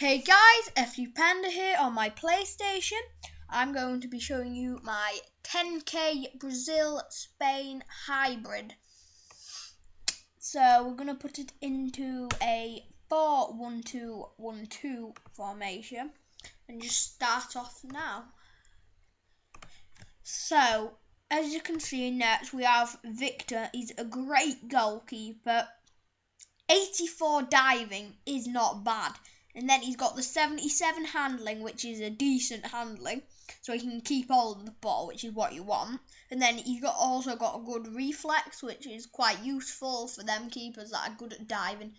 Hey guys, FUT Panda here on my PlayStation. I'm going to be showing you my 10k Brazil-Spain hybrid. So we're going to put it into a 4-1-2-1-2 formation and just start off now. So, as you can see in nets, we have Victor. He's a great goalkeeper. 84 diving is not bad. And then he's got the 77 handling, which is a decent handling, so he can keep hold of the ball, which is what you want. And then he's also got a good reflex, which is quite useful for them keepers that are good at diving.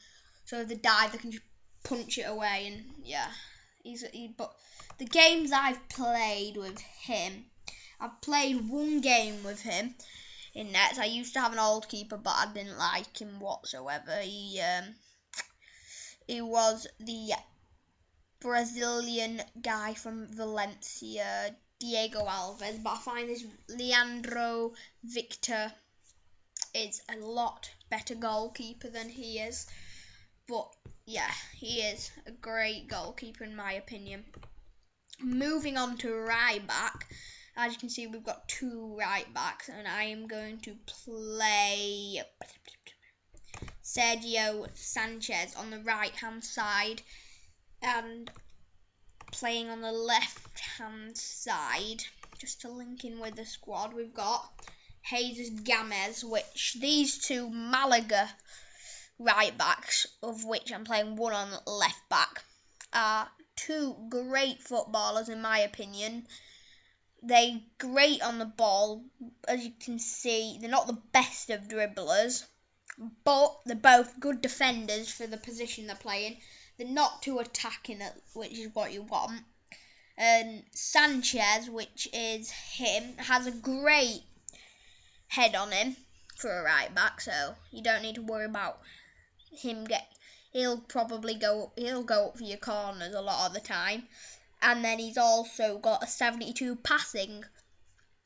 So if they dive, they can just punch it away. And yeah, but the games I've played with him, I've played one game with him in nets. I used to have an old keeper, but I didn't like him whatsoever. He was the Brazilian guy from Valencia, Diego Alves, but I find this Leandro Victor is a lot better goalkeeper than he is. But yeah, he is a great goalkeeper in my opinion. Moving on to right back, as you can see we've got two right backs, and I am going to play Sergio Sanchez on the right hand side, and playing on the left hand side, just to link in with the squad, we've got Jesus Gamez, which these two Malaga right backs, of which I'm playing one on left back, are two great footballers in my opinion. They're great on the ball. As you can see, they're not the best of dribblers, but they're both good defenders for the position they're playing. They're not too attacking, which is what you want. And Sanchez, which is him, has a great head on him for a right back, so you don't need to worry about him he'll go up for your corners a lot of the time. And then he's also got a 72 passing.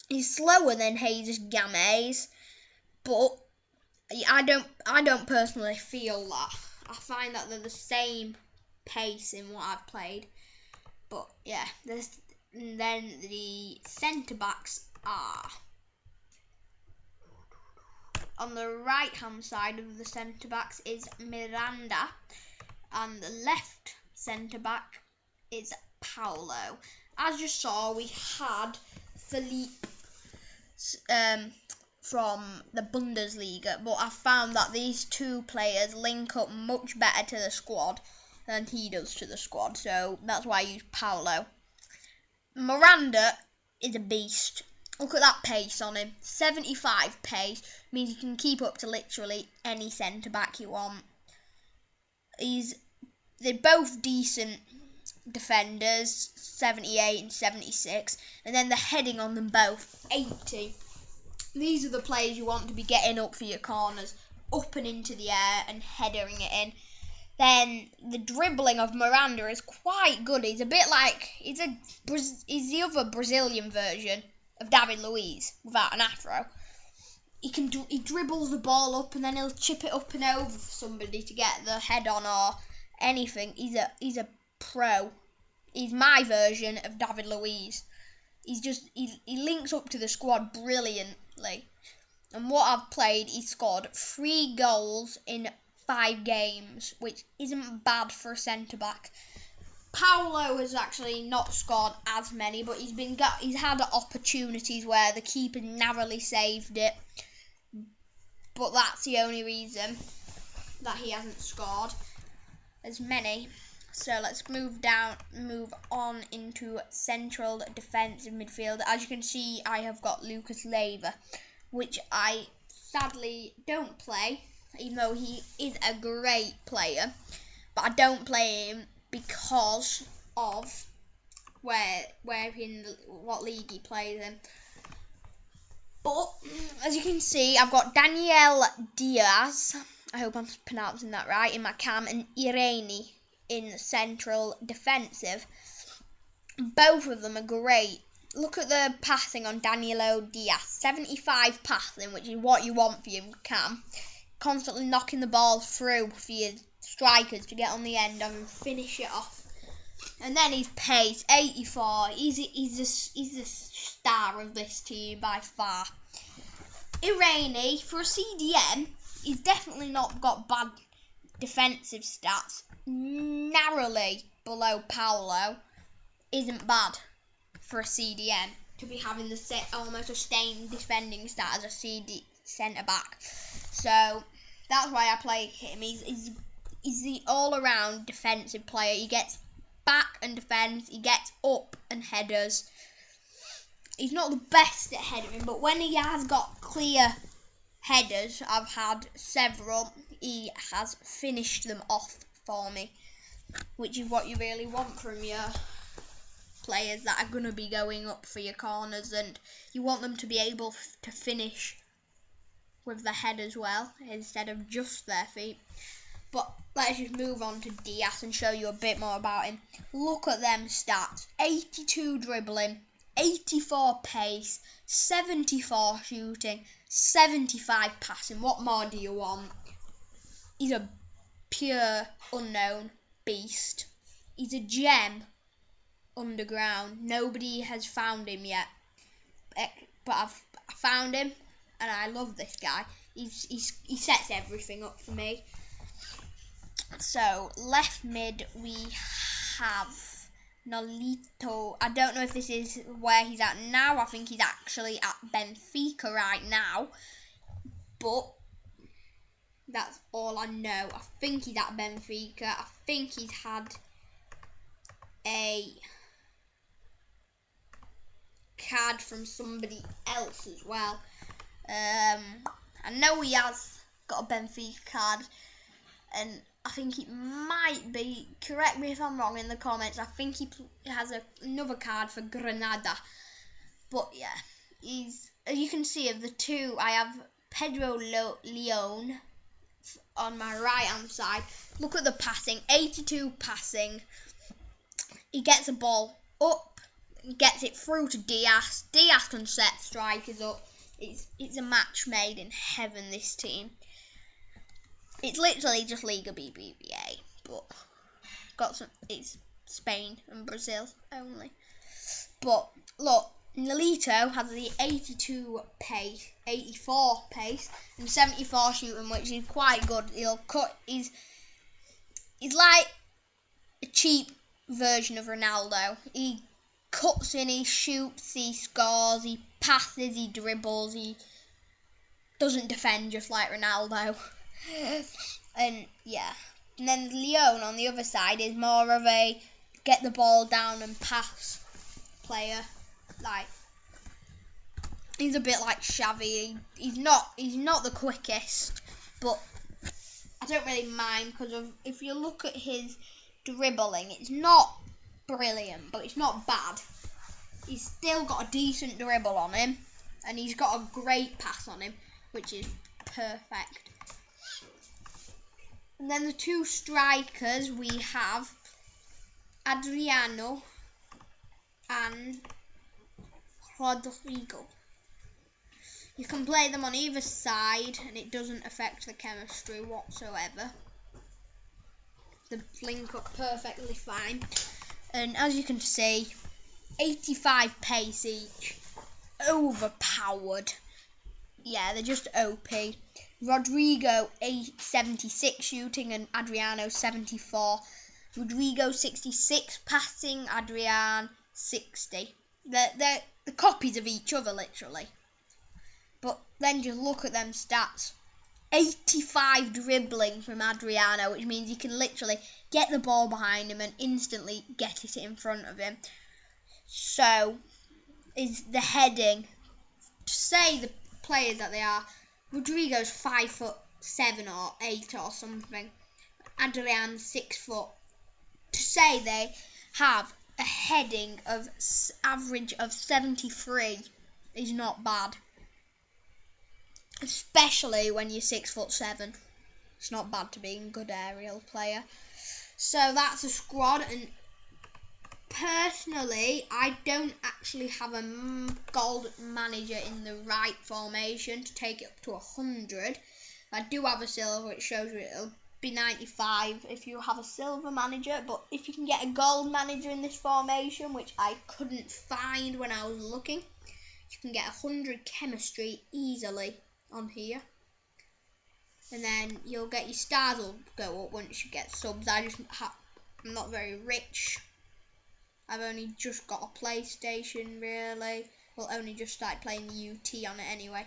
He's slower than Jesus Gamez, but I don't personally feel that. I find that they're the same pace in what I've played. But yeah, then the centre backs are on the right hand side of the centre backs is Miranda, and the left centre back is Paulo. As you saw, we had Felipe from the Bundesliga, but I found that these two players link up much better to the squad than he does to the squad, so that's why I use Paulo. Miranda is a beast. Look at that pace on him. 75 pace means you can keep up to literally any centre back you want. They're both decent defenders, 78 and 76, and then the heading on them both, 80. These are the players you want to be getting up for your corners, up and into the air and headering it in. Then the dribbling of Miranda is quite good. He's a bit like he's the other Brazilian version of David Luiz without an afro. He dribbles the ball up and then he'll chip it up and over for somebody to get the head on or anything. He's a pro. He's my version of David Luiz. He links up to the squad brilliantly. And what I've played, he scored 3 goals in 5 games, which isn't bad for a centre back. Paulo has actually not scored as many, but he's had opportunities where the keeper narrowly saved it. But that's the only reason that he hasn't scored as many. So let's move on into central defensive midfield. As you can see, I have got Lucas Leiva, which I sadly don't play, even though he is a great player. But I don't play him because of what league he plays in. But as you can see, I've got Daniel Diaz, I hope I'm pronouncing that right, in my cam, and Irene in central defensive. Both of them are great. Look at the passing on Danilo Diaz, 75 passing, which is what you want for your cam. Constantly knocking the ball through for your strikers to get on the end of and finish it off. And then his pace, 84. He's the star of this team by far. Irani, for a CDM, he's definitely not got bad defensive stats. Narrowly below Paolo. Isn't bad for a CDM to be having the almost the same defending stat as a CD centre back. So that's why I play him. He's the all-around defensive player. He gets back and defends. He gets up and headers. He's not the best at headering, but when he has got clear headers, I've had several, he has finished them off for me, which is what you really want from your players that are going to be going up for your corners, and you want them to be able to finish with the head as well instead of just their feet. But let's just move on to Diaz and show you a bit more about him. Look at them stats. 82 dribbling, 84 pace, 74 shooting, 75 passing. What more do you want? He's a pure unknown beast. He's a gem underground. Nobody has found him yet, but I've found him, and I love this guy. He sets everything up for me. So left mid we have Nolito. I don't know if this is where he's at now. I think he's actually at Benfica right now, but that's all I know. I think he's at Benfica. I think he's had a card from somebody else as well. I know he has got a Benfica card, and I think it might be, correct me if I'm wrong in the comments, I think he has another card for Granada. But yeah, as you can see, of the two, I have Pedro Leon on my right hand side. Look at the passing, 82 passing. He gets the ball up, gets it through to Diaz. Diaz can set strikers up. It's a match made in heaven, this team. It's literally just Liga BBVA, but it's Spain and Brazil only. But look, Nolito has the 82 pace, 84 pace, and 74 shooting, which is quite good. He'll cut. He's like a cheap version of Ronaldo. He cuts in, he shoots, he scores, he passes, he dribbles, he doesn't defend just like Ronaldo. And yeah, and then Leon on the other side is more of a get the ball down and pass player. Like, he's a bit like Xavi. He's not the quickest, but I don't really mind, because if you look at his dribbling, it's not brilliant, but it's not bad. He's still got a decent dribble on him, and he's got a great pass on him, which is perfect. And then the two strikers, we have Adriano and Rodrigo. You can play them on either side, and it doesn't affect the chemistry whatsoever. They link up perfectly fine. And as you can see, 85 pace each. Overpowered. Yeah, they're just OP. Rodrigo 76 shooting and Adriano 74. Rodrigo 66 passing, Adrian 60. They're the copies of each other, literally. But then just look at them stats. 85 dribbling from Adriano, which means you can literally get the ball behind him and instantly get it in front of him. So is the heading. To say the players that they are, Rodrigo's 5'7" or 8 or something. Adrian's 6 foot. To say they have a heading of average of 73 is not bad. Especially when you're 6'7". It's not bad to be a good aerial player. So that's a squad, and personally, I don't actually have a gold manager in the right formation to take it up to 100. I do have a silver, which shows you it'll be 95 if you have a silver manager, but if you can get a gold manager in this formation, which I couldn't find when I was looking, you can get 100 chemistry easily on here. And then you'll get your stars will go up once you get subs. I'm not very rich. I've only just got a PlayStation, really. Well, only just started playing the UT on it anyway.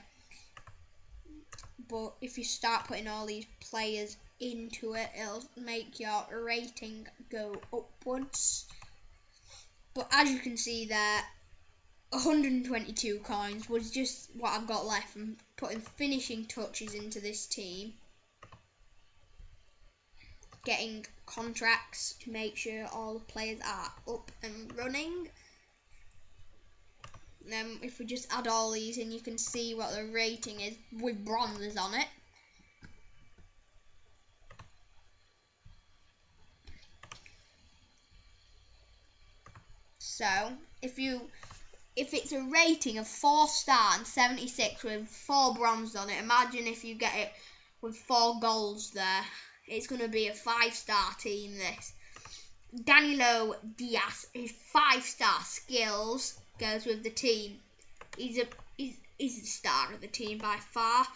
But if you start putting all these players into it, it'll make your rating go upwards. But as you can see there, 122 coins was just what I've got left from putting finishing touches into this team. Getting contracts to make sure all the players are up and running. And then if we just add all these in, you can see what the rating is with bronzes on it. So if it's a rating of 4-star and 76 with 4 bronzes on it, imagine if you get it with 4 golds there. It's going to be a 5-star team, this. Danilo Diaz, his 5-star skills goes with the team. He's the star of the team by far.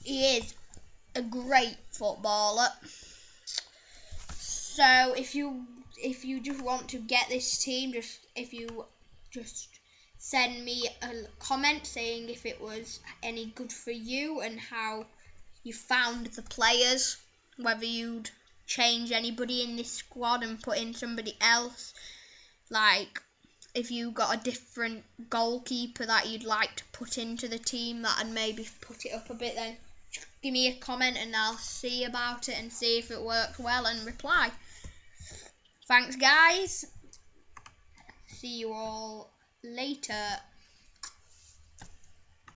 He is a great footballer. So if you just want to get this team, if you send me a comment saying if it was any good for you and how you found the players, whether you'd change anybody in this squad and put in somebody else, like if you got a different goalkeeper that you'd like to put into the team that would maybe put it up a bit, then just give me a comment and I'll see about it and see if it works well and reply. Thanks guys, see you all later.